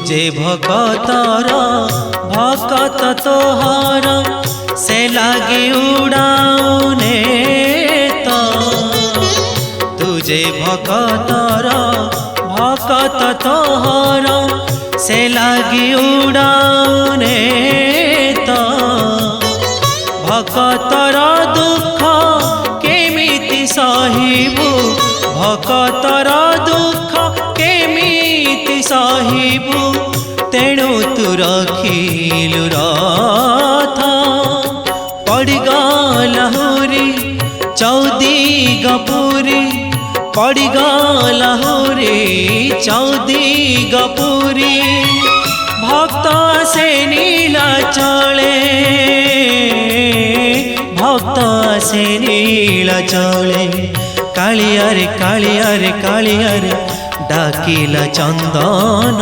तुझे भकतर भकत तोहर से लागे उड़ाउने तो तुझे भकतर भकत तोहर से लागे उड़ाउने तो भकतर दुख केमिति सहिबु भकतर दुख केमिति सहिबु तेणु तू रखिलु रथ पड़गला हुरी चौदिग पुरी पड़गला हुरी चौदिग पुरी भक्त से नीलाचले भक्त से नीलाचले कालियारे कालियारे कालियारे डाकिला चंदन